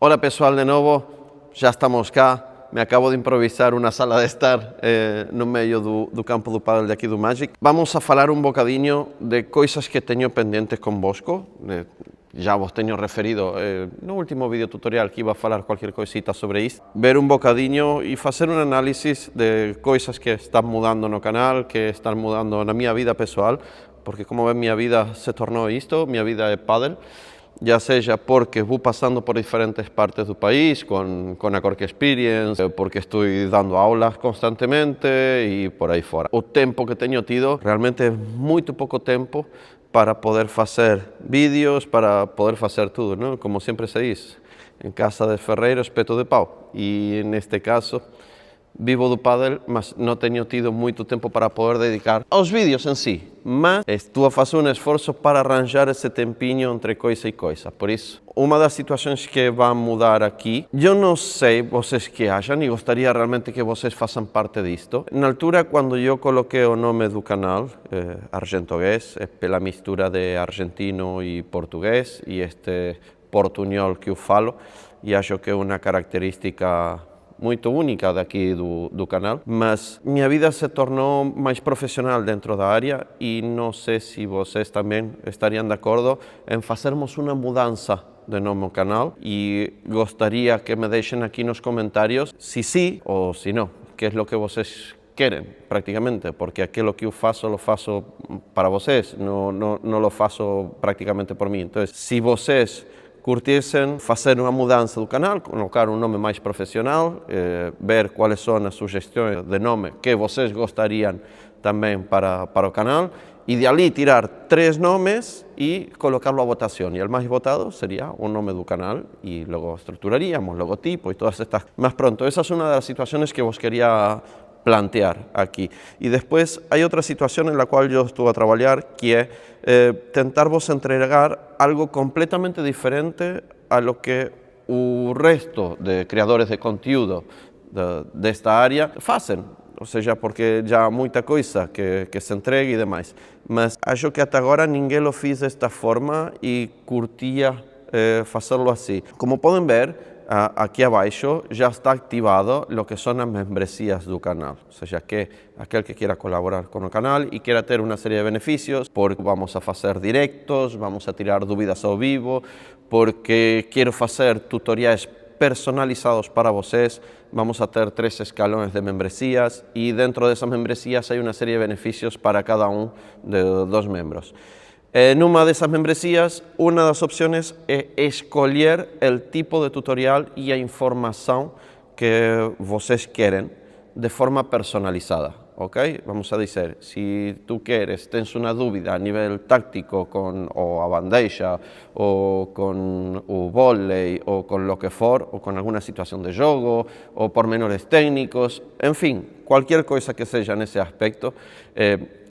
Hola pessoal de novo, já estamos cá. Me acabo de improvisar uma sala de estar no meio do campo do pádel de aqui do Magic. Vamos a falar um bocadinho de coisas que tenho pendentes convosco. Já vos tenho referido no último vídeo tutorial que iba a falar qualquer coisita sobre isto. Ver um bocadinho e fazer um análise de coisas que están mudando no canal, que están mudando na minha vida pessoal, porque como ven, minha vida se tornou isto, minha vida é pádel. Ya seja porque vou passando por diferentes partes do país con a Cork Experience, porque estou dando aulas constantemente e por aí fora. O tempo que teño tido realmente é moito pouco tempo para poder facer vídeos, para poder facer tudo, ¿no? Como sempre se diz, en casa de ferreiro espeto de pau, e neste caso vivo do pádel, mas non teño tido moito tempo para poder dedicar aos vídeos en sí, mas estou a facer un esforzo para arranjar ese tempiño entre coisa e coisa. Por iso, unha das situacións que van mudar aquí, eu non sei vocês que haxan e gostaría realmente que vocês façan parte disto. Na altura, cando eu coloquei o nome do canal, Argentogués, pela mistura de argentino e portugués, e este portuñol que eu falo, e acho que é unha característica muito única daqui do canal, mas minha vida se tornou mais profissional dentro da área e não sei se vocês também estariam de acordo em fazermos uma mudança de nome ao canal e gostaria que me deixem aqui nos comentários se sim ou se não, que é o que vocês querem praticamente, porque aquilo que eu faço lo faço para vocês, não lo faço praticamente por mim. Então, se vocês curtiesen fazer uma mudança do canal, colocar um nome mais profissional, ver quais são as sugestões de nome que vocês gostariam também para o canal, e de ali tirar 3 nomes e colocá-lo à votação. E o mais votado seria o nome do canal e logo estruturaríamos, logotipo e todas estas. Mas pronto, essa é uma das situações que vos queria plantear aquí. Y después hay otra situación en la cual yo estuve a trabajar, que es tentar vos entregar algo completamente diferente a lo que el resto de creadores de conteúdo de esta área hacen. Ou seja, porque já há muita coisa que se entrega e demais. Mas acho que até agora ninguém lo fez desta forma e curtia fazê-lo assim. Como podem ver, aqui abaixo já está activado o que são as membresías do canal. Ou seja, que aquele que queira colaborar com o canal e queira ter uma série de benefícios, porque vamos a fazer directos, vamos a tirar dúvidas ao vivo, porque quero fazer tutoriais personalizados para vocês, vamos a ter 3 escalões de membresías e dentro dessas membresías há uma série de benefícios para cada dos membros. Numa dessas membresías, uma das opções é escolher o tipo de tutorial e a informação que vocês querem de forma personalizada, ok? Vamos a dizer, se tu queres, tens uma dúvida a nível táctico com a bandeja, ou com o vôlei, ou com lo que for, ou com alguma situação de jogo, ou pormenores técnicos, enfim, qualquer coisa que seja nesse aspecto,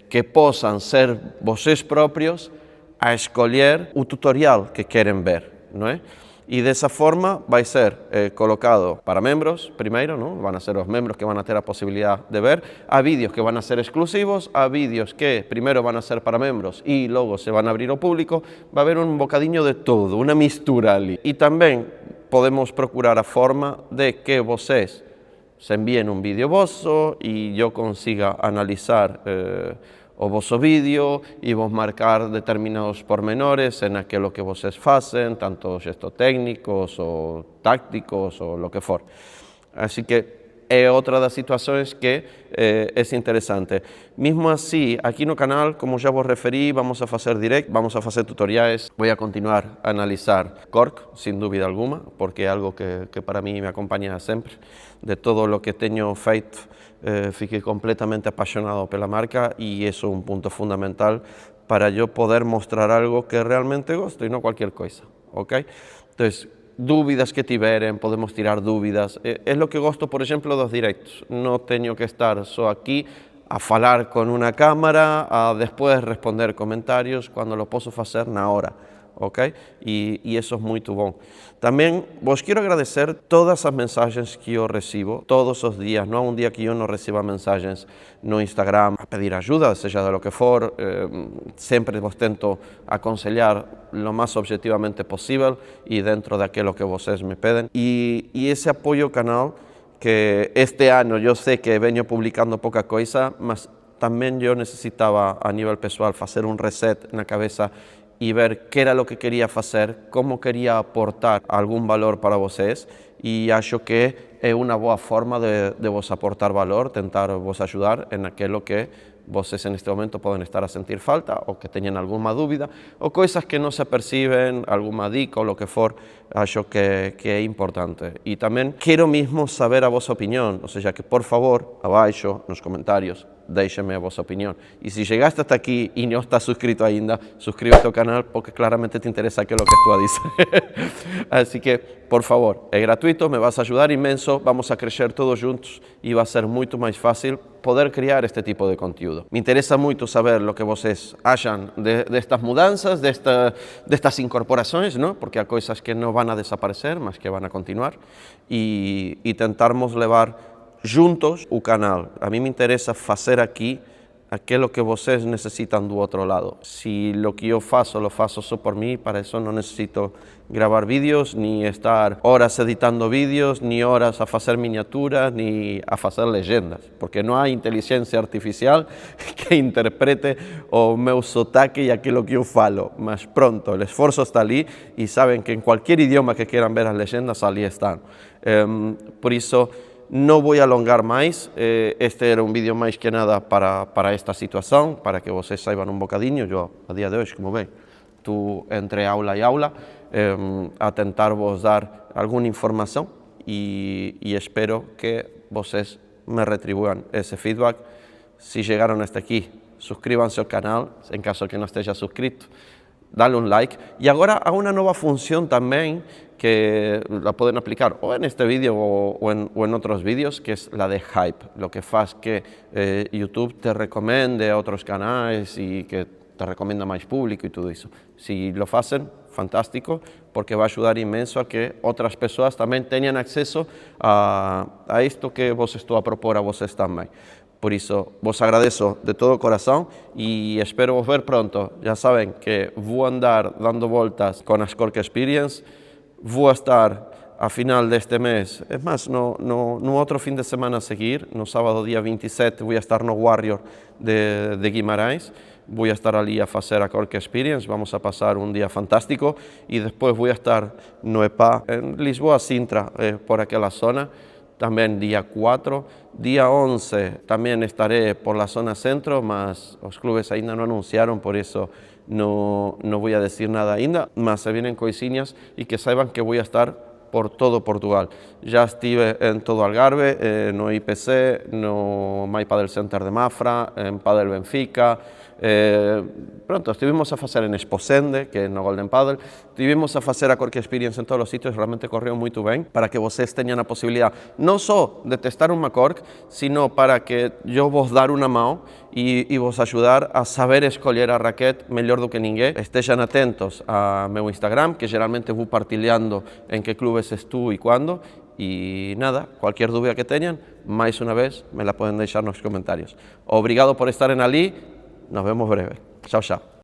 que possam ser vocês próprios a escolher o tutorial que querem ver, não é? E dessa forma vai ser colocado para membros primeiro, não? Vão ser os membros que vão ter a possibilidade de ver. Há vídeos que vão ser exclusivos, há vídeos que primeiro vão ser para membros e logo se vão abrir ao público. Vai haver um bocadinho de tudo, uma mistura ali. E também podemos procurar a forma de que vocês se enviem um vídeo vosso e eu consiga analisar o vosso vídeo e vos marcar determinados pormenores en aquilo que vocês fazem, tanto gestos técnicos ou tácticos ou lo que for. Así que é outra das situações que é interessante. Mesmo assim, aqui no canal, como já vos referi, vamos a fazer direct, vamos a fazer tutoriais, vou a continuar a analisar Cork, sin dúvida alguma, porque é algo que para mí me acompaña sempre. De todo o que teño feito, fiquei completamente apaixonado pela marca e isso é um ponto fundamental para eu poder mostrar algo que realmente gosto e não qualquer coisa, ok? Então, dúvidas que tiverem, podemos tirar dúvidas. É o que gosto, por exemplo, dos directos. Não tenho que estar só aqui a falar com uma câmara, a depois responder comentários, quando lo posso fazer na hora. ok? E isso é muito bom. Também vos quero agradecer todas as mensagens que eu recebo, todos os dias. Não há um dia que eu não receba mensagens no Instagram a pedir ajuda, seja de lo que for. Sempre vos tento aconselhar lo mais objetivamente possível e dentro daquilo que vocês me pedem. E esse apoio ao canal, que este ano eu sei que venho publicando pouca coisa, mas também eu necessitava a nível pessoal fazer um reset na cabeça e ver que era o que queria fazer, como queria aportar algum valor para vocês, e acho que é uma boa forma de vos aportar valor, tentar vos ajudar en aquilo que vocês en este momento podem estar a sentir falta ou que tenham alguma dúvida ou coisas que não se percebem, alguma dica ou lo que for, acho que é importante. E também quero mesmo saber a vossa opinião, ou seja, que por favor, abaixo nos comentários, deixem-me a vossa opinião. E se chegaste até aqui e não estás suscrito ainda, suscríbete ao canal porque claramente te interessa aquilo que estou a dizer. Así que, por favor, é gratuito, me vas a ajudar imenso, vamos a crescer todos juntos e vai ser muito mais fácil poder criar este tipo de conteúdo. Me interesa muito saber o que vocês acham destas mudanças, destas incorporações, ¿no? Porque há coisas que não vão a desaparecer, mas que vão a continuar, e tentarmos levar juntos o canal. A mí me interesa fazer aqui aquilo que vocês necessitam do outro lado. Se o que eu faço, lo faço só por mim, para isso não necessito gravar vídeos, ni estar horas editando vídeos, ni horas a fazer miniaturas, ni a fazer legendas, porque não há inteligência artificial que interprete o meu sotaque e aquilo que eu falo. Mas pronto, o esforço está ali e sabem que em qualquer idioma que queiram ver as legendas, ali estão. Por isso, não vou alongar mais, este era um vídeo mais que nada para esta situação, para que vocês saibam um bocadinho. Eu, a dia de hoje, como veem, estou entre aula e aula, a tentar vos dar alguma informação e espero que vocês me retribuam esse feedback. Se chegaram até aqui, suscríbanse ao canal, em caso que não esteja suscrito, dale un like. Y ahora hay una nueva función también que la pueden aplicar o en este vídeo o en otros vídeos, que es la de hype, lo que hace que YouTube te recomiende a otros canales y que te recomienda más público y todo eso. Si lo hacen, fantástico, porque va a ayudar inmenso a que otras personas también tengan acceso a esto que vos estoy a propor a vosotros también. Por isso, vos agradeço de todo o coração e espero vos ver pronto. Já sabem que vou andar dando voltas com a Skorke Experience, vou estar a final deste mês, é mais, no outro fim de semana a seguir, no sábado dia 27, vou estar no Warrior de Guimarães, vou estar ali a fazer a Skorke Experience, vamos a passar um dia fantástico e depois vou estar no EPA, em Lisboa, Sintra, por aquela zona, también día 4, día 11 también estaré por la zona centro, mas los clubes ainda no anunciaron, por eso no voy a decir nada ainda, mas se vienen coisinhas y que saiban que voy a estar por todo Portugal. Já estive en todo Algarve, no IPC, no My Padel Center de Mafra, en Padel Benfica, pronto, estivemos a fazer en Esposende, que é no Golden Padel, estivemos a fazer a Skorke Experience en todos os sitios, realmente correu muito bem, para que vocês tenham a possibilidade não só de testar uma cork, sino para que eu vos dar uma mão e vos ajudar a saber escolher a raquete melhor do que ninguém. Estejam atentos a meu Instagram, que geralmente vou partilhando em que clubes estou e quando. E nada, qualquer dúvida que tenham, mais uma vez, me la podem deixar nos comentários. Obrigado por estarem ali. Nos vemos breve. Chao, chao.